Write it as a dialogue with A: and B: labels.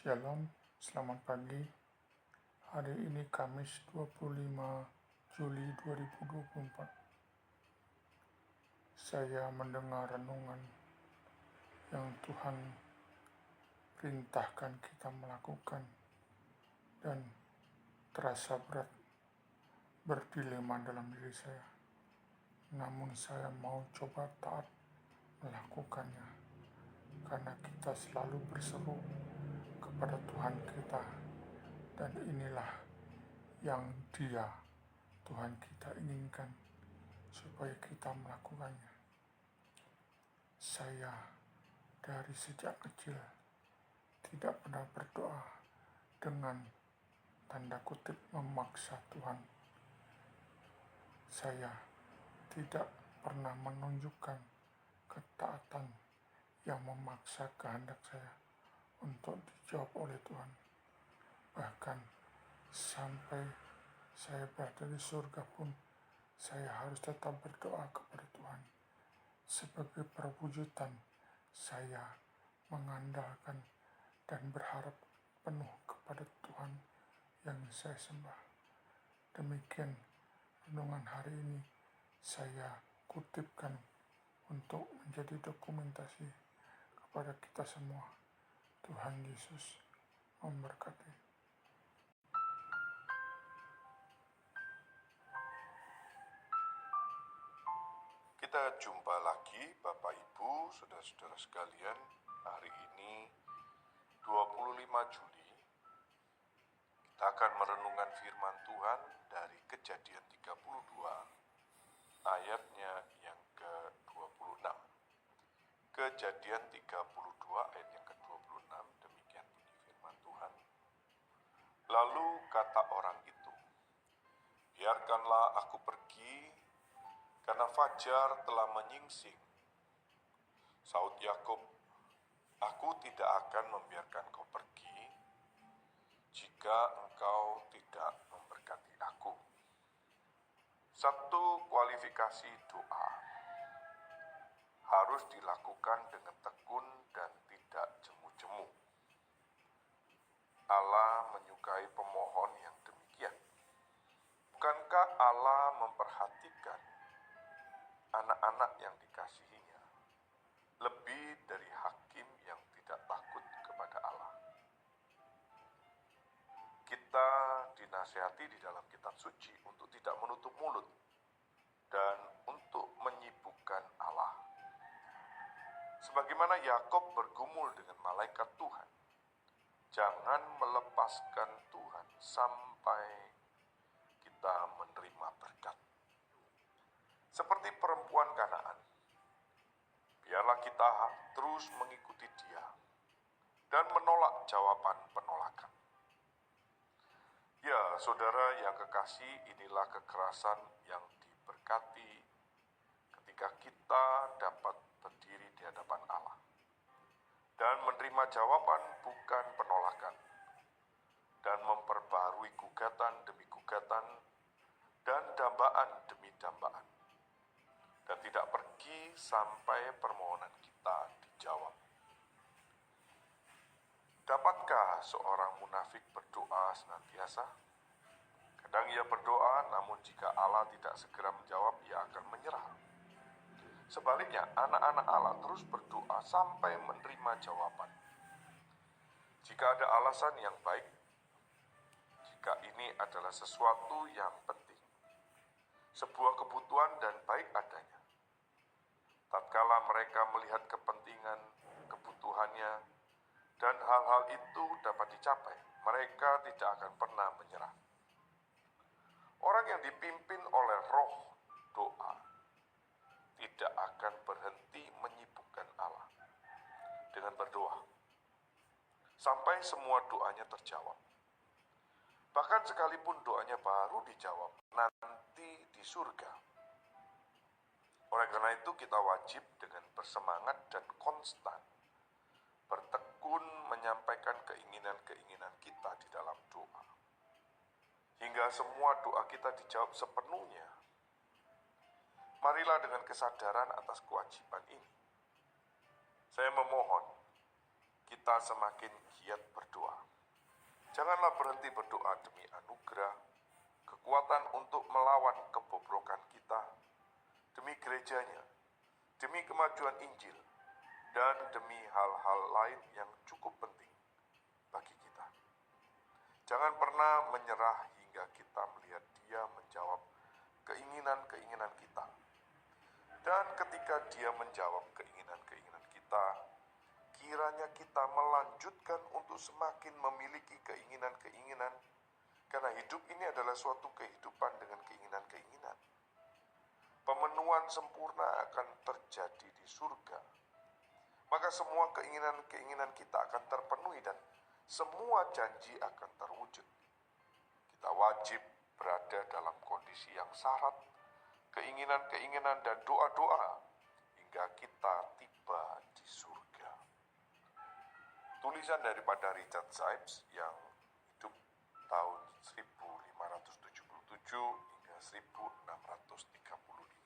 A: Shalom, selamat pagi. Hari ini Kamis 25 Juli 2024. Saya mendengar renungan yang Tuhan perintahkan kita melakukan dan terasa berat berdilema dalam diri saya. Namun saya mau coba taat melakukannya karena kita selalu berseru kepada Tuhan kita, dan inilah yang Tuhan kita inginkan supaya kita melakukannya. Saya dari sejak kecil tidak pernah berdoa dengan tanda kutip memaksa Tuhan. Saya tidak pernah menunjukkan ketaatan yang memaksa kehendak saya untuk dijawab oleh Tuhan. Bahkan sampai saya berada di surga pun saya harus tetap berdoa kepada Tuhan. Sebagai perwujudan saya mengandalkan dan berharap penuh kepada Tuhan yang saya sembah. Demikian renungan hari ini saya kutipkan untuk menjadi dokumentasi kepada kita semua. Tuhan Yesus memberkati.
B: Kita jumpa lagi Bapak Ibu, Saudara-saudara sekalian. Hari ini 25 Juli kita akan merenungkan firman Tuhan dari Kejadian 32 ayatnya yang ke-26. Kejadian 32 ayat yang ke-26, demikian bunyi firman Tuhan. Lalu kata orang itu, "Biarkanlah aku pergi, karena fajar telah menyingsing." Saud Yakub, "Aku tidak akan membiarkan kau pergi jika engkau tidak memberkati aku." Satu kualifikasi doa harus dilakukan dengan tekun dan tidak jemu-jemu. Allah menyukai pemohon yang demikian. Bukankah Allah memperhatikan anak-anak yang dikasihinya lebih dari hakim yang tidak takut kepada Allah? Kita dinasihati di dalam kitab suci untuk tidak menutup mulut dan untuk menyibukkan Allah. Sebagaimana Yakub bergumul dengan malaikat Tuhan, jangan melepaskan Tuhan sampai kita menerima berkat. Seperti perempuan Kanaan, biarlah kita terus mengikuti Dia dan menolak jawaban penolakan. Ya, saudara yang kekasih, inilah kekerasan yang diberkati ketika kita dapat berdiri di hadapan Allah dan menerima jawaban bukan penolakan, dan memperbarui gugatan demi gugatan dan dambaan demi dambaan, dan tidak pergi sampai permohonan kita dijawab. Dapatkah seorang munafik berdoa senantiasa? Kadang ia berdoa, namun jika Allah tidak segera menjawab, ia akan menyerah. Sebaliknya, anak-anak Allah terus berdoa sampai menerima jawaban. Jika ada alasan yang baik, jika ini adalah sesuatu yang penting, sebuah kebutuhan dan baik adanya, tatkala mereka melihat kepentingan, kebutuhannya, dan hal-hal itu dapat dicapai, mereka tidak akan pernah menyerah. Orang yang dipimpin oleh roh doa tidak akan berhenti menyibukkan Allah dengan berdoa sampai semua doanya terjawab. Bahkan sekalipun doanya baru dijawab nanti di surga. Oleh karena itu kita wajib dengan bersemangat dan konstan bertekun menyampaikan keinginan-keinginan kita di dalam doa, hingga semua doa kita dijawab sepenuhnya. Marilah dengan kesadaran atas kewajiban ini, saya memohon, kita semakin giat berdoa. Janganlah berhenti berdoa demi anugerah, kekuatan untuk melawan kebobrokan kita, demi gerejanya, demi kemajuan Injil, dan demi hal-hal lain yang cukup penting bagi kita. Jangan pernah menyerah hingga kita melihat Dia menjawab keinginan-keinginan kita. Dan ketika Dia menjawab keinginan-keinginan kita, kiranya kita melanjutkan untuk semakin memiliki keinginan-keinginan, karena hidup ini adalah suatu kehidupan dengan keinginan-keinginan. Pemenuhan sempurna akan terjadi di surga. Maka semua keinginan-keinginan kita akan terpenuhi dan semua janji akan terwujud. Kita wajib berada dalam kondisi yang syarat, keinginan-keinginan dan doa-doa hingga kita tiba di surga. Tulisan daripada Richard Sibbes yang hidup tahun 1577 hingga 1635.